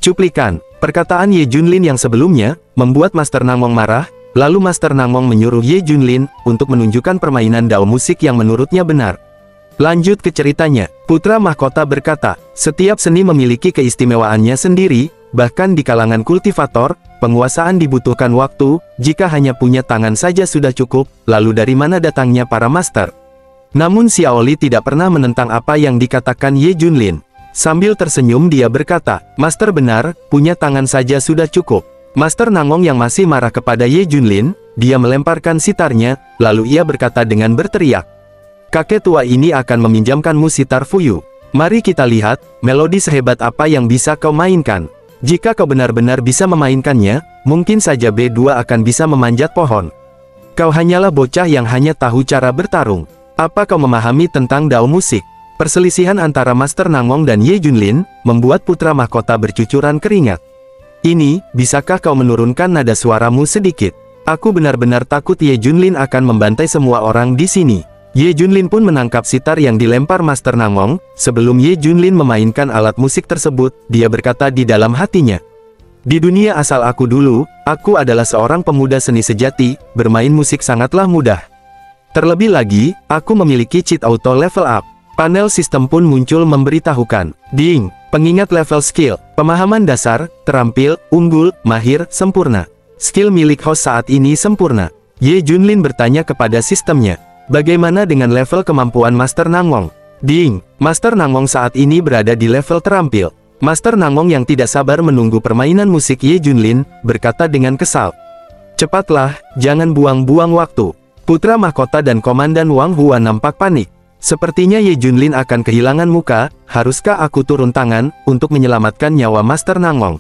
Cuplikan, perkataan Ye Junlin yang sebelumnya, membuat Master Nangong marah, lalu Master Nangong menyuruh Ye Junlin, untuk menunjukkan permainan dao musik yang menurutnya benar. Lanjut ke ceritanya, putra mahkota berkata, setiap seni memiliki keistimewaannya sendiri, bahkan di kalangan kultivator, penguasaan dibutuhkan waktu, jika hanya punya tangan saja sudah cukup, lalu dari mana datangnya para master? Namun Xiao Li tidak pernah menentang apa yang dikatakan Ye Junlin. Sambil tersenyum dia berkata, Master benar, punya tangan saja sudah cukup. Master Nangong yang masih marah kepada Ye Junlin, dia melemparkan sitarnya, lalu ia berkata dengan berteriak, kakek tua ini akan meminjamkanmu sitar Fuyu. Mari kita lihat, melodi sehebat apa yang bisa kau mainkan. Jika kau benar-benar bisa memainkannya, mungkin saja B2 akan bisa memanjat pohon. Kau hanyalah bocah yang hanya tahu cara bertarung. Apa kau memahami tentang dao musik? Perselisihan antara Master Nangong dan Ye Junlin, membuat putra mahkota bercucuran keringat. Ini, bisakah kau menurunkan nada suaramu sedikit? Aku benar-benar takut Ye Junlin akan membantai semua orang di sini. Ye Junlin pun menangkap sitar yang dilempar Master Nangong. Sebelum Ye Junlin memainkan alat musik tersebut, dia berkata di dalam hatinya, di dunia asal aku dulu, aku adalah seorang pemuda seni sejati, bermain musik sangatlah mudah. Terlebih lagi, aku memiliki cheat auto level up. Panel sistem pun muncul memberitahukan, ding, pengingat level skill, pemahaman dasar, terampil, unggul, mahir, sempurna. Skill milik host saat ini sempurna. Ye Junlin bertanya kepada sistemnya, bagaimana dengan level kemampuan Master Nangong? Ding, Master Nangong saat ini berada di level terampil. Master Nangong yang tidak sabar menunggu permainan musik Ye Junlin, berkata dengan kesal, cepatlah, jangan buang-buang waktu. Putra mahkota dan Komandan Wang Hua nampak panik. Sepertinya Ye Junlin akan kehilangan muka, haruskah aku turun tangan, untuk menyelamatkan nyawa Master Nangong?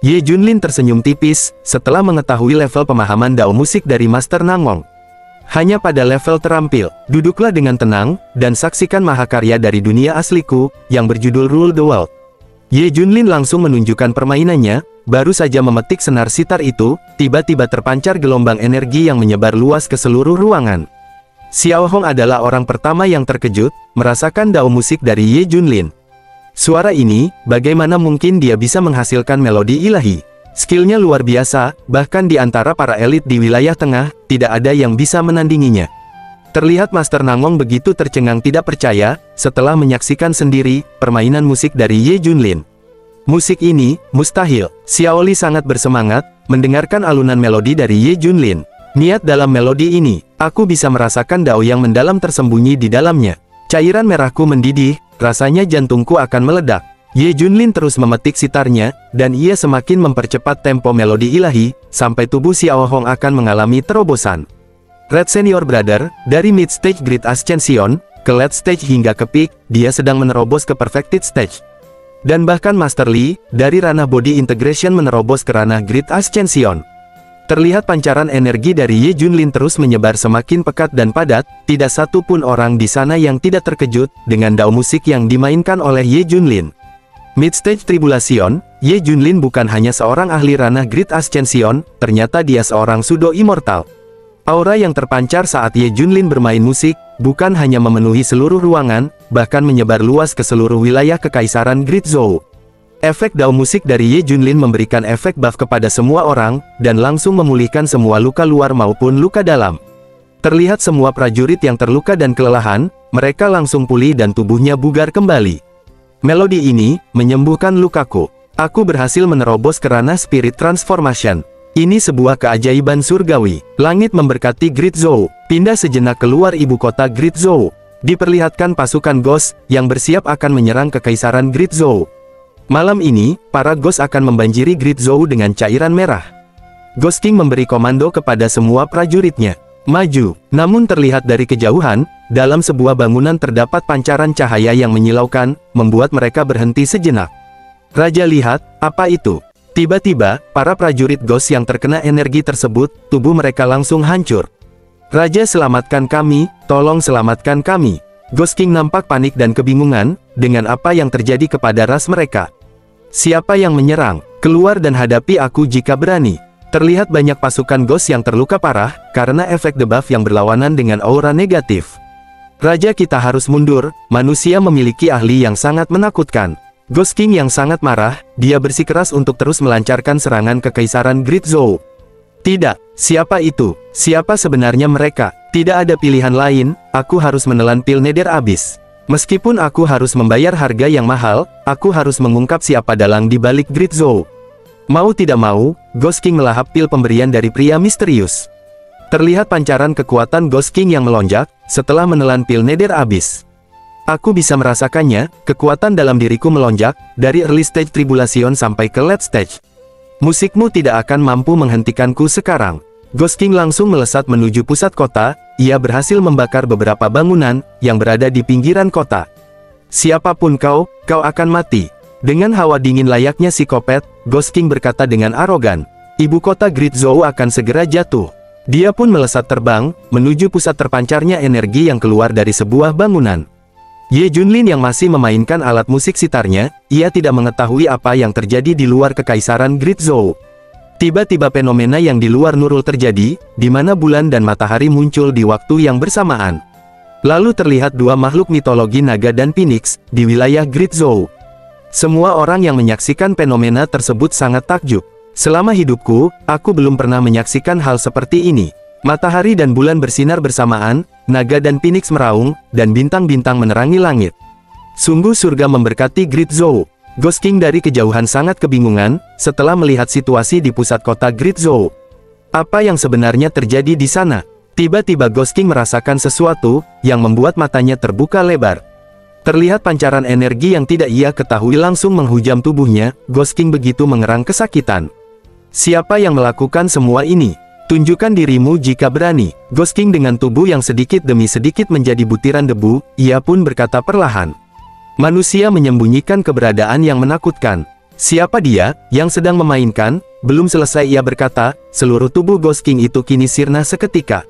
Ye Junlin tersenyum tipis, setelah mengetahui level pemahaman dao musik dari Master Nangong. Hanya pada level terampil, duduklah dengan tenang, dan saksikan mahakarya dari dunia asliku, yang berjudul Rule the World. Ye Junlin langsung menunjukkan permainannya, baru saja memetik senar sitar itu, tiba-tiba terpancar gelombang energi yang menyebar luas ke seluruh ruangan. Xiao Hong adalah orang pertama yang terkejut, merasakan dao musik dari Ye Junlin. Suara ini, bagaimana mungkin dia bisa menghasilkan melodi ilahi? Skillnya luar biasa, bahkan di antara para elit di wilayah tengah, tidak ada yang bisa menandinginya. Terlihat Master Nangong begitu tercengang tidak percaya, setelah menyaksikan sendiri, permainan musik dari Ye Junlin. Musik ini, mustahil. Xiao Li sangat bersemangat, mendengarkan alunan melodi dari Ye Junlin. Niat dalam melodi ini, aku bisa merasakan dao yang mendalam tersembunyi di dalamnya. Cairan merahku mendidih, rasanya jantungku akan meledak. Ye Junlin terus memetik sitarnya, dan ia semakin mempercepat tempo melodi ilahi, sampai tubuh Xiao Hong akan mengalami terobosan. Red Senior Brother, dari Mid Stage Great Ascension, ke Late Stage hingga ke Peak, dia sedang menerobos ke Perfected Stage. Dan bahkan Master Li, dari ranah Body Integration menerobos ke ranah Great Ascension. Terlihat pancaran energi dari Ye Junlin terus menyebar semakin pekat dan padat, tidak satu pun orang di sana yang tidak terkejut, dengan dao musik yang dimainkan oleh Ye Junlin. Mid Stage Tribulation, Ye Junlin bukan hanya seorang ahli ranah Great Ascension, ternyata dia seorang Pseudo Immortal. Aura yang terpancar saat Ye Junlin bermain musik, bukan hanya memenuhi seluruh ruangan, bahkan menyebar luas ke seluruh wilayah Kekaisaran Great Zhou. Efek dao musik dari Ye Junlin memberikan efek buff kepada semua orang, dan langsung memulihkan semua luka luar maupun luka dalam. Terlihat semua prajurit yang terluka dan kelelahan, mereka langsung pulih dan tubuhnya bugar kembali. Melodi ini, menyembuhkan lukaku. Aku berhasil menerobos ke ranah Spirit Transformation. Ini sebuah keajaiban surgawi. Langit memberkati Great Zhou. Pindah sejenak keluar ibu kota Great Zhou. Diperlihatkan pasukan Ghost, yang bersiap akan menyerang Kekaisaran Great Zhou. Malam ini, para Ghost akan membanjiri Great Zhou dengan cairan merah. Ghost King memberi komando kepada semua prajuritnya. Maju. Namun terlihat dari kejauhan, dalam sebuah bangunan terdapat pancaran cahaya yang menyilaukan, membuat mereka berhenti sejenak. Raja lihat, apa itu? Tiba-tiba, para prajurit Ghost yang terkena energi tersebut, tubuh mereka langsung hancur. Raja selamatkan kami, tolong selamatkan kami. Ghost King nampak panik dan kebingungan, dengan apa yang terjadi kepada ras mereka. Siapa yang menyerang? Keluar dan hadapi aku jika berani. Terlihat banyak pasukan Ghost yang terluka parah, karena efek debuff yang berlawanan dengan aura negatif. Raja kita harus mundur, manusia memiliki ahli yang sangat menakutkan. Ghost King yang sangat marah, dia bersikeras untuk terus melancarkan serangan ke Kekaisaran Great Zhou. Tidak, siapa itu? Siapa sebenarnya mereka? Tidak ada pilihan lain, aku harus menelan pil Nether Abyss. Meskipun aku harus membayar harga yang mahal, aku harus mengungkap siapa dalang di balik Great Zhou. Mau tidak mau, Ghost King melahap pil pemberian dari pria misterius. Terlihat pancaran kekuatan Ghost King yang melonjak, setelah menelan pil Nether Abyss. Aku bisa merasakannya, kekuatan dalam diriku melonjak, dari early stage tribulation sampai ke late stage. Musikmu tidak akan mampu menghentikanku sekarang. Ghost King langsung melesat menuju pusat kota, ia berhasil membakar beberapa bangunan, yang berada di pinggiran kota. Siapapun kau akan mati. Dengan hawa dingin layaknya psikopat, Ghost King berkata dengan arogan. Ibu kota Great Zhou akan segera jatuh. Dia pun melesat terbang, menuju pusat terpancarnya energi yang keluar dari sebuah bangunan. Ye Junlin yang masih memainkan alat musik sitarnya, ia tidak mengetahui apa yang terjadi di luar Kekaisaran Great Zhou. Tiba-tiba fenomena yang di luar nurul terjadi, di mana bulan dan matahari muncul di waktu yang bersamaan. Lalu terlihat dua makhluk mitologi naga dan phoenix, di wilayah Great Zhou. Semua orang yang menyaksikan fenomena tersebut sangat takjub. Selama hidupku, aku belum pernah menyaksikan hal seperti ini. Matahari dan bulan bersinar bersamaan, naga dan phoenix meraung, dan bintang-bintang menerangi langit. Sungguh surga memberkati Great Zhou. Ghost King dari kejauhan sangat kebingungan, setelah melihat situasi di pusat kota Great Zhou. Apa yang sebenarnya terjadi di sana? Tiba-tiba Ghost King merasakan sesuatu, yang membuat matanya terbuka lebar. Terlihat pancaran energi yang tidak ia ketahui langsung menghujam tubuhnya, Ghost King begitu mengerang kesakitan. Siapa yang melakukan semua ini? Tunjukkan dirimu jika berani. Ghost King dengan tubuh yang sedikit demi sedikit menjadi butiran debu, ia pun berkata perlahan. Manusia menyembunyikan keberadaan yang menakutkan. Siapa dia, yang sedang memainkan? Belum selesai ia berkata, seluruh tubuh Ghost King itu kini sirna seketika.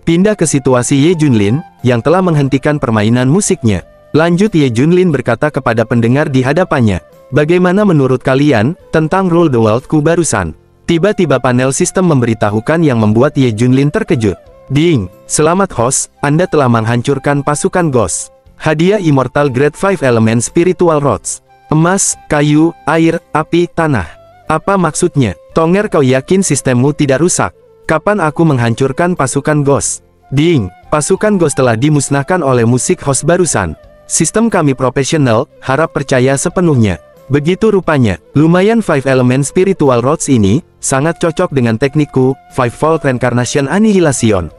Pindah ke situasi Ye Junlin, yang telah menghentikan permainan musiknya. Lanjut Ye Junlin berkata kepada pendengar di hadapannya. Bagaimana menurut kalian, tentang Rule the World-ku barusan? Tiba-tiba panel sistem memberitahukan yang membuat Ye Junlin terkejut. Ding, selamat host, Anda telah menghancurkan pasukan Ghost. Hadiah Immortal Grade 5 Element Spiritual Rods. Emas, kayu, air, api, tanah. Apa maksudnya? Tonger, kau yakin sistemmu tidak rusak? Kapan aku menghancurkan pasukan Ghost? Ding, pasukan Ghost telah dimusnahkan oleh musik host barusan. Sistem kami profesional, harap percaya sepenuhnya. Begitu rupanya, lumayan 5 Element Spiritual Rods ini, sangat cocok dengan teknikku, 5-Fold Reincarnation Annihilation.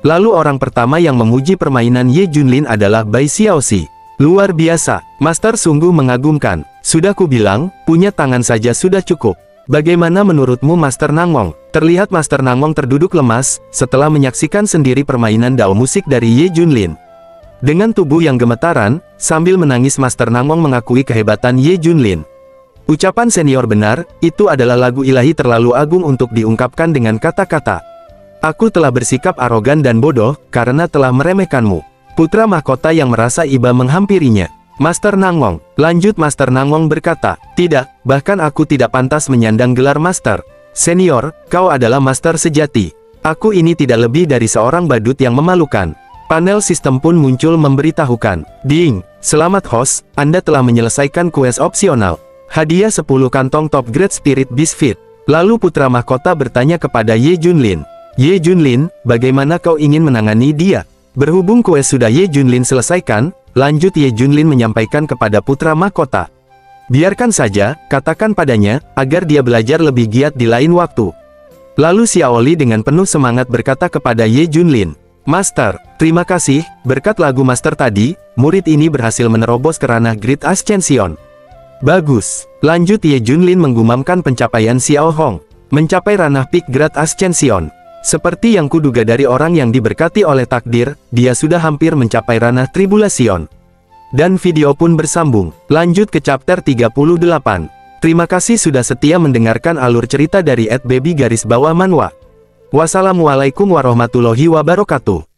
Lalu orang pertama yang memuji permainan Ye Junlin adalah Bai Xiaoxi. Luar biasa, Master sungguh mengagumkan. Sudah kubilang, punya tangan saja sudah cukup. Bagaimana menurutmu Master Nangmong? Terlihat Master Nangmong terduduk lemas, setelah menyaksikan sendiri permainan dao musik dari Ye Junlin. Dengan tubuh yang gemetaran, sambil menangis Master Nangmong mengakui kehebatan Ye Junlin. Ucapan senior benar, itu adalah lagu ilahi terlalu agung untuk diungkapkan dengan kata-kata. Aku telah bersikap arogan dan bodoh, karena telah meremehkanmu. Putra mahkota yang merasa iba menghampirinya. Master Nangmong, lanjut Master Nangmong berkata, tidak, bahkan aku tidak pantas menyandang gelar Master. Senior, kau adalah Master sejati. Aku ini tidak lebih dari seorang badut yang memalukan. Panel sistem pun muncul memberitahukan. Ding, selamat host, Anda telah menyelesaikan quest opsional. Hadiah 10 kantong top grade Spirit Beast Feed. Lalu putra mahkota bertanya kepada Ye Junlin. Ye Junlin, bagaimana kau ingin menangani dia? Berhubung quest sudah Ye Junlin selesaikan, lanjut Ye Junlin menyampaikan kepada putra mahkota. Biarkan saja, katakan padanya, agar dia belajar lebih giat di lain waktu. Lalu Xiaoli dengan penuh semangat berkata kepada Ye Junlin. Master, terima kasih, berkat lagu Master tadi, murid ini berhasil menerobos ke ranah Great Ascension. Bagus, lanjut Ye Junlin menggumamkan pencapaian Xiao Hong. Mencapai ranah Peak Great Ascension. Seperti yang kuduga dari orang yang diberkati oleh takdir, dia sudah hampir mencapai ranah Tribulation. Dan video pun bersambung, lanjut ke chapter 38. Terima kasih sudah setia mendengarkan alur cerita dari @baby_manwa. Wassalamualaikum warahmatullahi wabarakatuh.